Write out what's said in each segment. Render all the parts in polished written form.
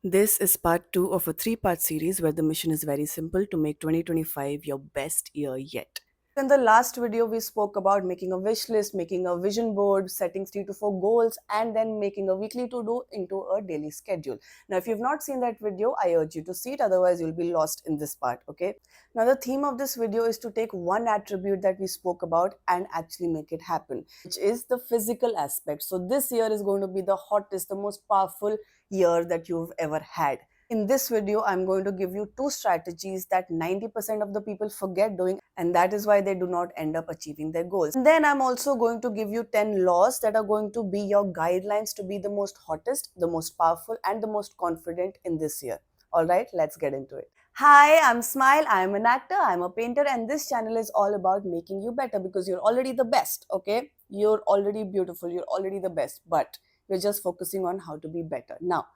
This is part 2 of a 3-part series where the mission is very simple to make 2025 your best year yet. In the last video, we spoke about making a wish list, making a vision board, setting 3 to 4 goals, and then making a weekly to do into a daily schedule. Now, if you've not seen that video, I urge you to see it, otherwise, you'll be lost in this part, okay? Now, the theme of this video is to take one attribute that we spoke about and actually make it happen, which is the physical aspect. So, this year is going to be the hottest, the most powerful year that you've ever had. In this video, I'm going to give you two strategies that 90% of the people forget doing, and that is why they do not end up achieving their goals. And then I'm also going to give you 10 laws that are going to be your guidelines to be the most hottest, the most powerful, and the most confident in this year. All right, let's get into it. Hi, I'm Smile. I'm an actor, I'm a painter, and this channel is all about making you better because you're already the best, okay? You're already beautiful, you're already the best, but we're just focusing on how to be better. Now,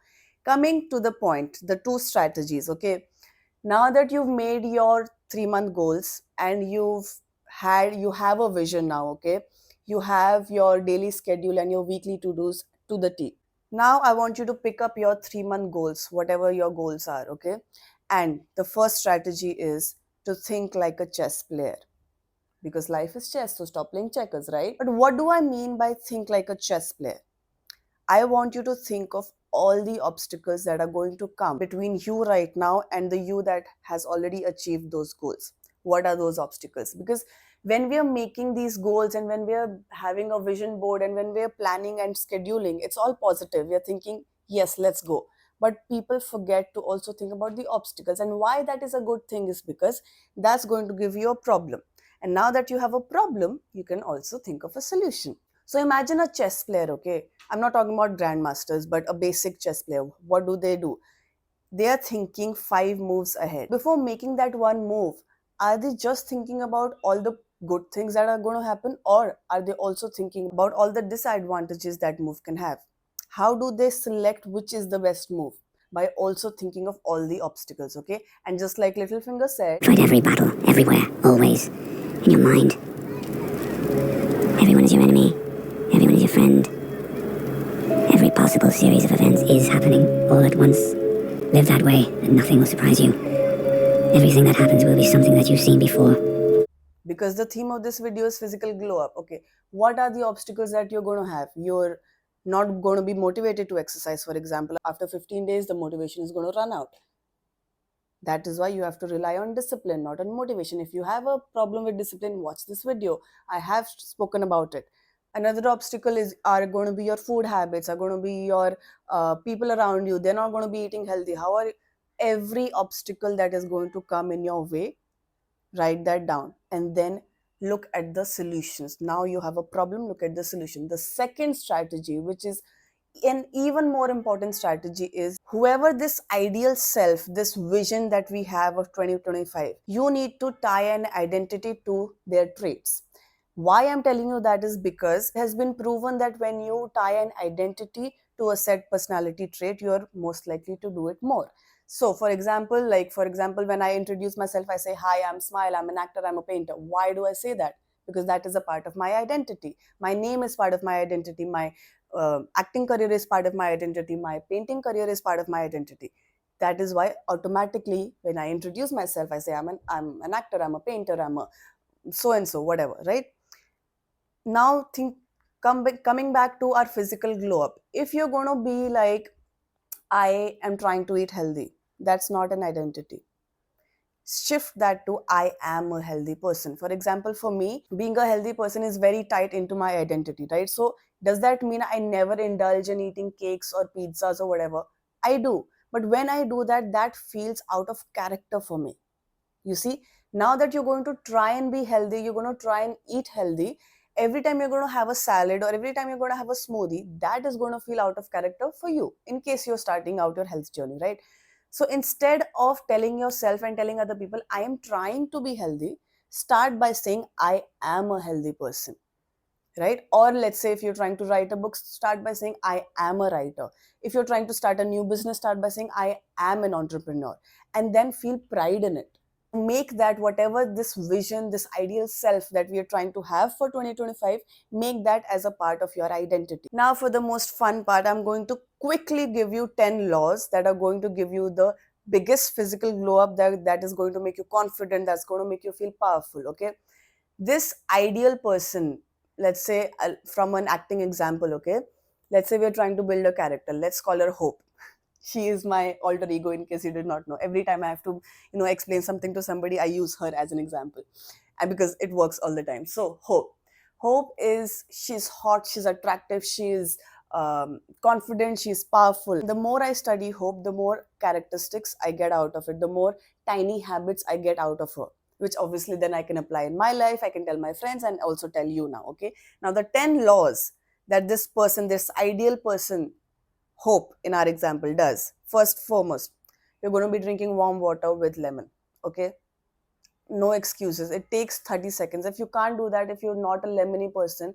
coming to the point, the two strategies, okay? Now that you've made your 3-month goals and you have a vision now, okay? You have your daily schedule and your weekly to-dos to the T. Now I want you to pick up your 3-month goals, whatever your goals are, okay? And the first strategy is to think like a chess player. Because life is chess, so stop playing checkers, right? But what do I mean by think like a chess player? I want you to think of all the obstacles that are going to come between you right now and the you that has already achieved those goals. What are those obstacles? Because when we are making these goals and when we are having a vision board and when we are planning and scheduling, it's all positive. We are thinking, yes, let's go. But people forget to also think about the obstacles. And why that is a good thing is because that's going to give you a problem. And now that you have a problem, you can also think of a solution. So imagine a chess player, okay? I'm not talking about grandmasters, but a basic chess player. What do? They are thinking 5 moves ahead. Before making that one move, are they just thinking about all the good things that are going to happen, or are they also thinking about all the disadvantages that move can have? How do they select which is the best move? By also thinking of all the obstacles, okay? And just like Littlefinger said, fight every battle, everywhere, always, in your mind. Everyone is your enemy. Everyone is your friend. Every possible series of events is happening all at once. Live that way, and nothing will surprise you. Everything that happens will be something that you've seen before. because the theme of this video is physical glow up, okay? What are the obstacles that you're going to have? You're not going to be motivated to exercise, for example. After 15 days, the motivation is going to run out. That is why you have to rely on discipline, not on motivation. If you have a problem with discipline, watch this video. I have spoken about it. Another obstacle is are going to be your food habits, are going to be your people around you. They're not going to be eating healthy. How are every obstacle that is going to come in your way? Write that down and then look at the solutions. Now you have a problem, look at the solution. The second strategy, which is an even more important strategy, is whoever this ideal self, this vision that we have of 2025, you need to tie an identity to their traits. Why I'm telling you that is because it has been proven that when you tie an identity to a set personality trait, you are most likely to do it more. So, for example, when I introduce myself, I say, "Hi, I'm Smile. I'm an actor. I'm a painter." Why do I say that? Because that is a part of my identity. My name is part of my identity. My acting career is part of my identity. My painting career is part of my identity. That is why automatically, when I introduce myself, I say, I'm an actor. I'm a painter. I'm a so and so, whatever, right? Now, coming back to our physical glow up. If you're going to be like, I am trying to eat healthy, that's not an identity. Shift that to I am a healthy person. For example, for me, being a healthy person is very tight into my identity, right? So does that mean I never indulge in eating cakes or pizzas or whatever? I do. But when I do that, that feels out of character for me. You see, now that you're going to try and be healthy, you're going to try and eat healthy. Every time you're going to have a salad or every time you're going to have a smoothie, that is going to feel out of character for you in case you're starting out your health journey, right? So instead of telling yourself and telling other people, I am trying to be healthy, start by saying, I am a healthy person, right? Or let's say if you're trying to write a book, start by saying, I am a writer. If you're trying to start a new business, start by saying, I am an entrepreneur. And then feel pride in it. make that whatever this vision, this ideal self that we are trying to have for 2025, make that as a part of your identity. Now for the most fun part, I'm going to quickly give you 10 laws that are going to give you the biggest physical glow up, that is going to make you confident, that's going to make you feel powerful. Okay, this ideal person, let's say, from an acting example, okay, let's say we're trying to build a character, let's call her Hope. She is my alter ego, in case you did not know. Every time I have to, explain something to somebody, I use her as an example, and because it works all the time. So Hope is, she's hot, she's attractive, she's confident, she's powerful. The more I study Hope, the more characteristics I get out of it, the more tiny habits I get out of her, which obviously then I can apply in my life, I can tell my friends, and also tell you now. Okay, now the 10 laws that this person, this ideal person, Hope, in our example, does. First, foremost, you're going to be drinking warm water with lemon. Okay, no excuses. It takes 30 seconds. If you can't do that, if you're not a lemony person,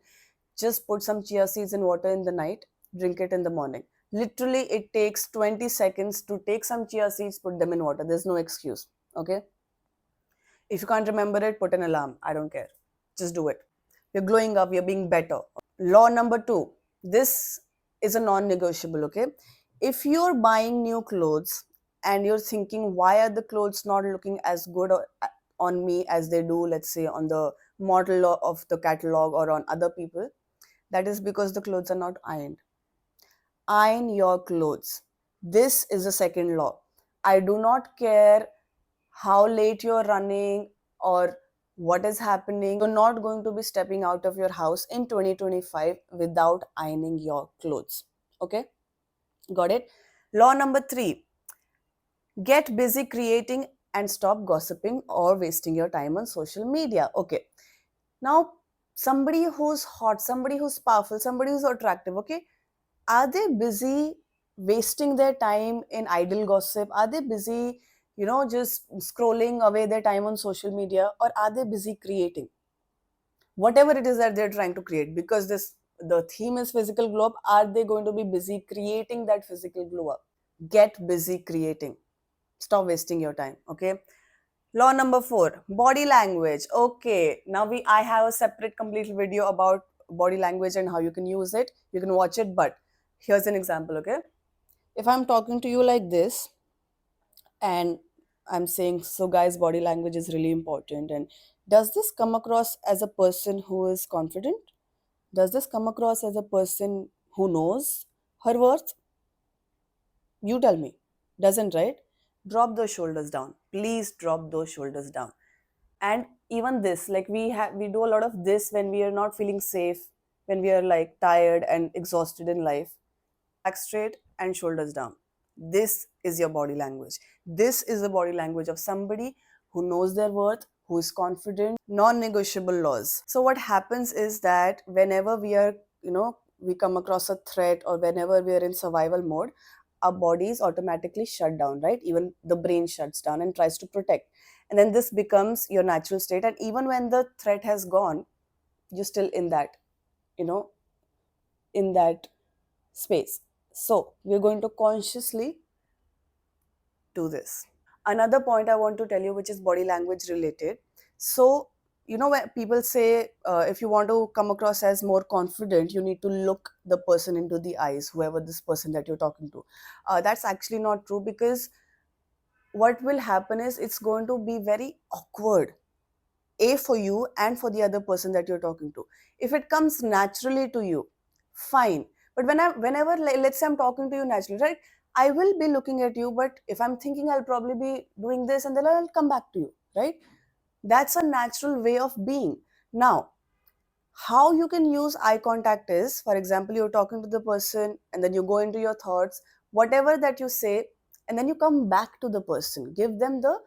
just put some chia seeds in water in the night, drink it in the morning. Literally, it takes 20 seconds to take some chia seeds, put them in water. There's no excuse. Okay, if you can't remember it, put an alarm. I don't care. Just do it. You're glowing up, you're being better. Law number two, this is a non negotiable. Okay, if you're buying new clothes and you're thinking, why are the clothes not looking as good on me as they do, let's say, on the model of the catalog or on other people, that is because the clothes are not ironed. Iron your clothes. This is the second law. I do not care how late you're running or what is happening. You're not going to be stepping out of your house in 2025 without ironing your clothes. Okay, got it? Law number three, get busy creating and stop gossiping or wasting your time on social media. Okay, now somebody who's hot, somebody who's powerful, somebody who's attractive, okay, are they busy wasting their time in idle gossip? Are they busy, just scrolling away their time on social media, or are they busy creating whatever it is that they're trying to create? Because this, the theme is physical glow up. Are they going to be busy creating that physical glow up? Get busy creating. Stop wasting your time. Okay. Law number four, body language. Okay, now I have a separate complete video about body language and how you can use it. You can watch it, but here's an example. Okay, if I'm talking to you like this and I'm saying, so guys, body language is really important, and does this come across as a person who is confident? Does this come across as a person who knows her worth? You tell me. Doesn't, right? Drop those shoulders down. Please drop those shoulders down. And even this, like, we do a lot of this when we are not feeling safe, when we are like tired and exhausted in life. Back straight and shoulders down. This is your body language. This is the body language of somebody who knows their worth, who is confident. Non-negotiable laws. So what happens is that whenever we are, we come across a threat, or whenever we are in survival mode, our bodies automatically shut down, right? Even the brain shuts down and tries to protect. And then this becomes your natural state. And even when the threat has gone, you're still in that, you know, in that space. So we're going to consciously do this. Another point I want to tell you, which is body language related. So, when people say, if you want to come across as more confident, you need to look the person into the eyes, whoever this person that you're talking to. That's actually not true, because what will happen is it's going to be very awkward, a, for you and for the other person that you're talking to. If it comes naturally to you, fine. But whenever, let's say I'm talking to you naturally, right, I will be looking at you, but if I'm thinking, I'll probably be doing this and then I'll come back to you, right? That's a natural way of being. Now, how you can use eye contact is, for example, you're talking to the person and then you go into your thoughts, whatever that you say, and then you come back to the person, give them the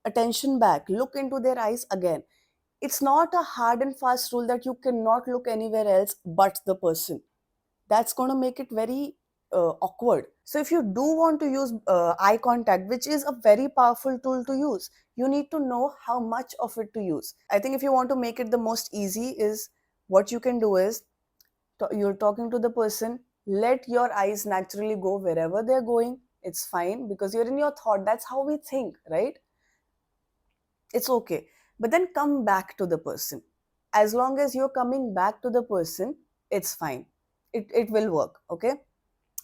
attention back, look into their eyes again. It's not a hard and fast rule that you cannot look anywhere else but the person. That's going to make it very awkward. So if you do want to use eye contact, which is a very powerful tool to use, you need to know how much of it to use. I think if you want to make it the most easy, is what you can do is, you're talking to the person, let your eyes naturally go wherever they're going. It's fine, because you're in your thought. That's how we think, right? It's okay. But then come back to the person. As long as you're coming back to the person, it's fine. It will work. Okay.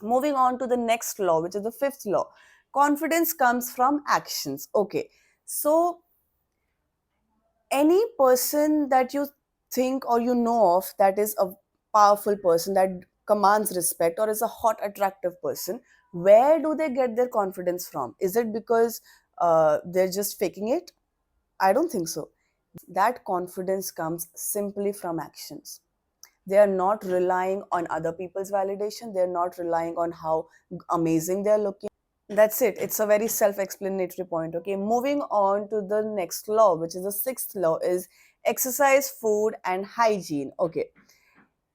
Moving on to the next law, which is the fifth law. Confidence comes from actions. Okay. So any person that you think or you know of that is a powerful person that commands respect or is a hot attractive person, where do they get their confidence from? Is it because they're just faking it? I don't think so. That confidence comes simply from actions. They are not relying on other people's validation, they're not relying on how amazing they're looking. That's it. It's a very self-explanatory point. Okay, moving on to the next law, which is the sixth law, is exercise, food, and hygiene. Okay,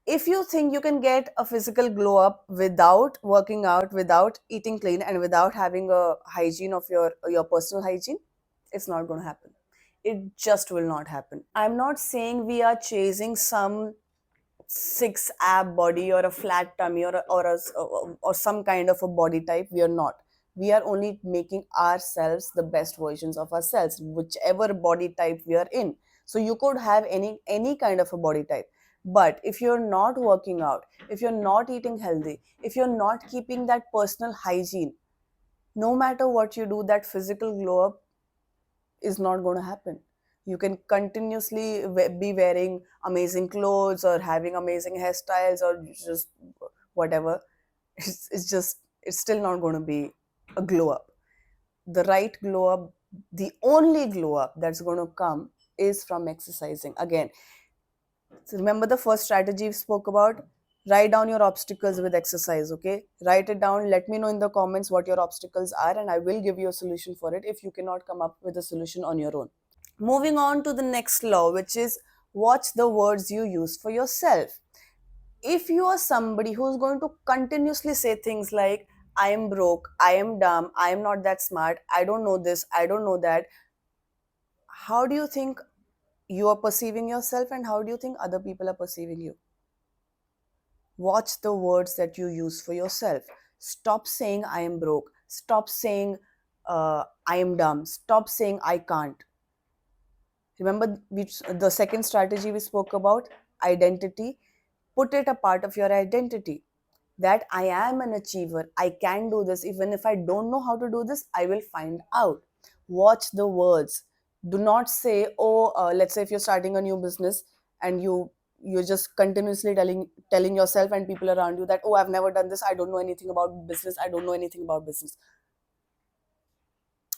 if you think you can get a physical glow up without working out, without eating clean, and without having a hygiene of your personal hygiene, it's not going to happen. It just will not happen. I'm not saying we are chasing some six ab body or a flat tummy or some kind of a body type. We are not. We are only making ourselves the best versions of ourselves, whichever body type we are in. So you could have any kind of a body type, but if you're not working out, if you're not eating healthy, if you're not keeping that personal hygiene, no matter what you do, that physical glow up is not going to happen. You can continuously be wearing amazing clothes or having amazing hairstyles or just whatever. It's still not going to be a glow up. The right glow up, the only glow up that's going to come is from exercising. Again, so remember the first strategy we spoke about? Write down your obstacles with exercise, okay? Write it down. Let me know in the comments what your obstacles are, and I will give you a solution for it if you cannot come up with a solution on your own. Moving on to the next law, which is watch the words you use for yourself. If you are somebody who's going to continuously say things like, I am broke, I am dumb, I am not that smart, I don't know this, I don't know that, how do you think you are perceiving yourself and how do you think other people are perceiving you? Watch the words that you use for yourself. Stop saying, I am broke. Stop saying, I am dumb. Stop saying, I can't. Remember the second strategy we spoke about, identity. Put it a part of your identity that I am an achiever. I can do this. Even if I don't know how to do this, I will find out. Watch the words. Do not say, oh, let's say if you're starting a new business and you're just continuously telling yourself and people around you that, oh, I've never done this. I don't know anything about business. I don't know anything about business.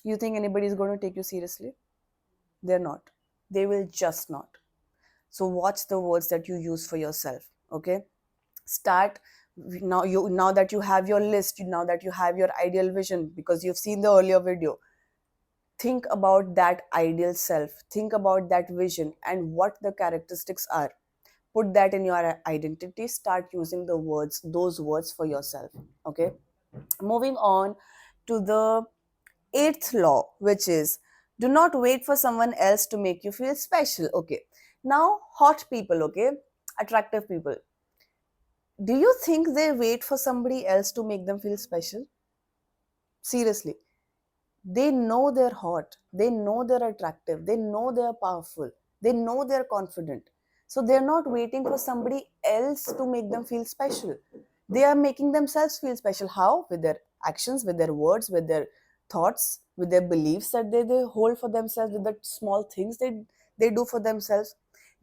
You think anybody is going to take you seriously? They're not. They will just not. So watch the words that you use for yourself. Okay, start now that you have your list, now that you have your ideal vision, because you've seen the earlier video. Think about that ideal self, think about that vision and what the characteristics are. Put that in your identity. Start using those words for yourself. Okay, moving on to the eighth law, which is do not wait for someone else to make you feel special. Okay, now hot people, okay, attractive people, do you think they wait for somebody else to make them feel special? Seriously, they know they're hot, they know they're attractive, they know they're powerful, they know they're confident. So they're not waiting for somebody else to make them feel special. They are making themselves feel special. How? With their actions, with their words, with their thoughts, with their beliefs that they hold for themselves, with the small things they do for themselves.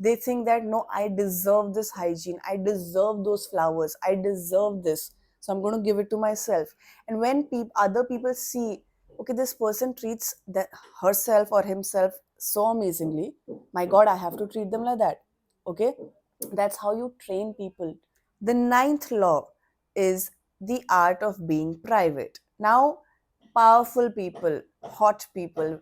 They think that no, I deserve this hygiene, I deserve those flowers, I deserve this, so I'm going to give it to myself. And when other people see, okay, this person treats herself or himself so amazingly, my god, I have to treat them like that. Okay, that's how you train people. The ninth law is the art of being private. Now, powerful people, hot people,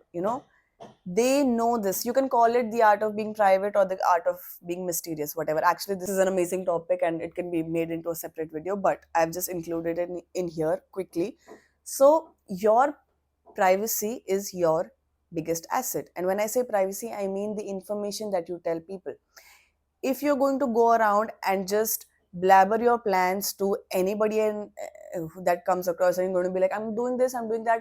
they know this. You can call it the art of being private or the art of being mysterious, whatever. Actually, this is an amazing topic and it can be made into a separate video, but I've just included it in here quickly. So, your privacy is your biggest asset. And when I say privacy, I mean the information that you tell people. If you're going to go around and just blabber your plans to anybody and that comes across, and you're going to be like, I'm doing this, I'm doing that,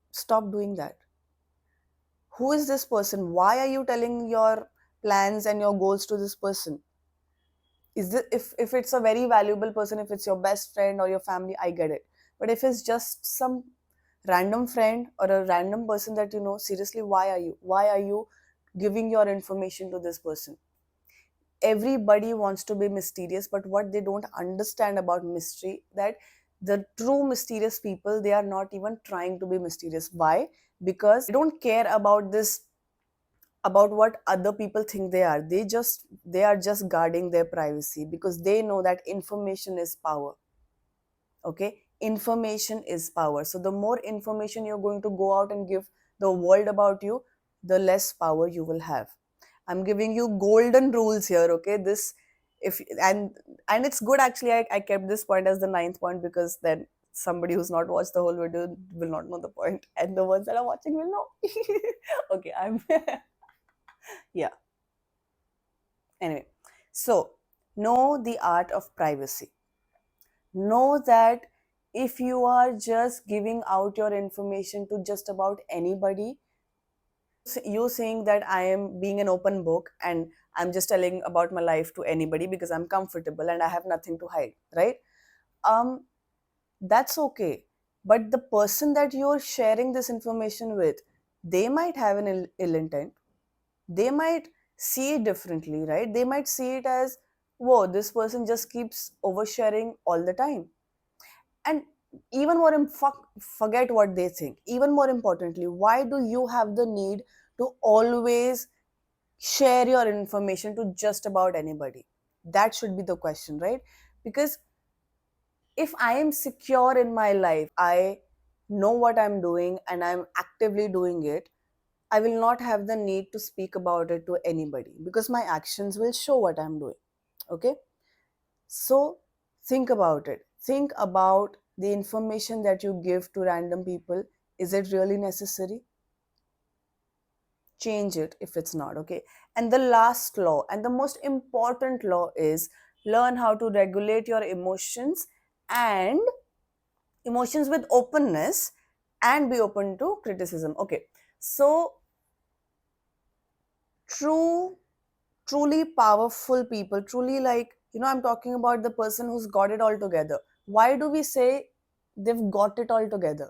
stop doing that. Who is this person? Why are you telling your plans and your goals to this person? Is this, if it's a very valuable person, if it's your best friend or your family, I get it. But if it's just some random friend or a random person that you know, seriously, why are you giving your information to this person? Everybody wants to be mysterious, but what they don't understand about mystery, that the true mysterious people, they are not even trying to be mysterious. Why? Because they don't care about this, about what other people think they are. They are just guarding their privacy, because they know that information is power. Okay, information is power. So the more information you're going to go out and give the world about you, the less power you will have. I'm giving you golden rules here. Okay, this, if and it's good actually, I kept this point as the ninth point, because then somebody who's not watched the whole video will not know the point, and the ones that are watching will know. Okay, I'm yeah. Anyway, so know the art of privacy. Know that if you are just giving out your information to just about anybody, you saying that I am being an open book and I'm just telling about my life to anybody because I'm comfortable and I have nothing to hide, right? Um, that's okay. But the person that you're sharing this information with, they might have an ill intent. They might see it differently, right? They might see it as, whoa, this person just keeps oversharing all the time. And even more, forget what they think. Even more importantly, why do you have the need to always share your information to just about anybody? That should be the question, right? Because if I am secure in my life, I know what I'm doing and I'm actively doing it, I will not have the need to speak about it to anybody, because my actions will show what I'm doing. Okay? So think about it. Think about the information that you give to random people. Is it really necessary? Change it if it's not. Okay? And the last law, and the most important law, is learn how to regulate your emotions, and emotions with openness, and be open to criticism. Okay? So true truly powerful people, truly, like, I'm talking about the person who's got it all together. Why do we say they've got it all together?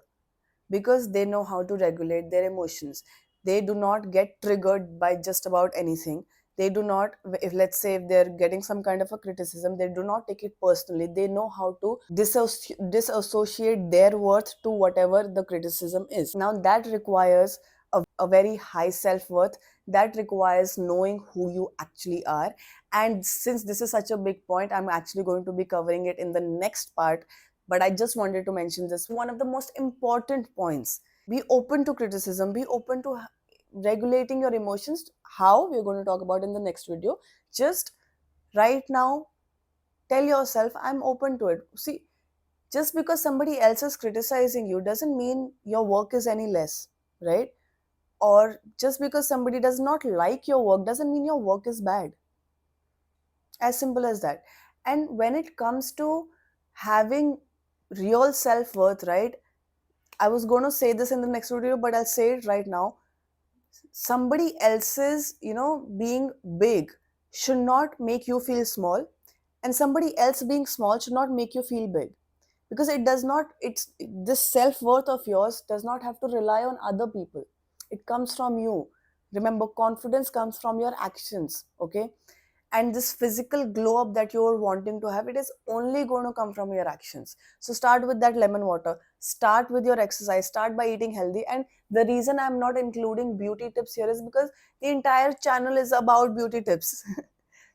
Because they know how to regulate their emotions. They do not get triggered by just about anything. They do not, if let's say if they're getting some kind of a criticism, they do not take it personally. They know how to disassociate their worth to whatever the criticism is. Now that requires a very high self-worth. That requires knowing who you actually are. And since this is such a big point, I'm actually going to be covering it in the next part, but I just wanted to mention this one of the most important points. Be open to criticism, be open to regulating your emotions. How? We're going to talk about in the next video. Just right now, tell yourself, I'm open to it. See, just because somebody else is criticizing you doesn't mean your work is any less, right? Or just because somebody does not like your work doesn't mean your work is bad. As simple as that. And when it comes to having real self-worth, right? I was going to say this in the next video, but I'll say it right now. Somebody else's, being big should not make you feel small, and somebody else being small should not make you feel big. Because it does not, it's this self-worth of yours does not have to rely on other people. It comes from you. Remember, confidence comes from your actions. Okay? And this physical glow up that you're wanting to have, it is only going to come from your actions. So start with that lemon water, start with your exercise, start by eating healthy. And the reason I'm not including beauty tips here is because the entire channel is about beauty tips.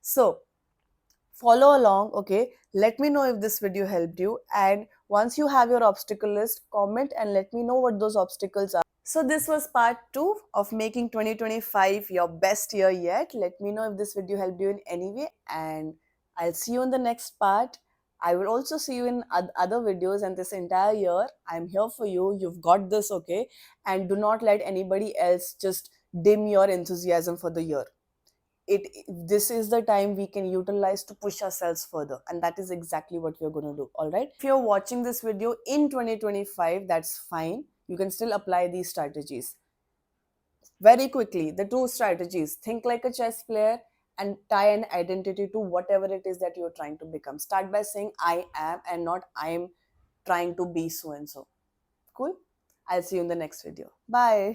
So follow along. Okay, let me know if this video helped you, and once you have your obstacle list, comment and let me know what those obstacles are. So this was part 2 of making 2025 your best year yet. Let me know if this video helped you in any way, and I'll see you in the next part. I will also see you in other videos, and this entire year I'm here for you. You've got this. Okay? And do not let anybody else just dim your enthusiasm for the year. This is the time we can utilize to push ourselves further, and that is exactly what we're going to do. All right, if you're watching this video in 2025, that's fine. You can still apply these strategies. Very quickly, the two strategies: think like a chess player and tie an identity to whatever it is that you're trying to become. Start by saying I am and not I am trying to be so and so. Cool? I'll see you in the next video. Bye.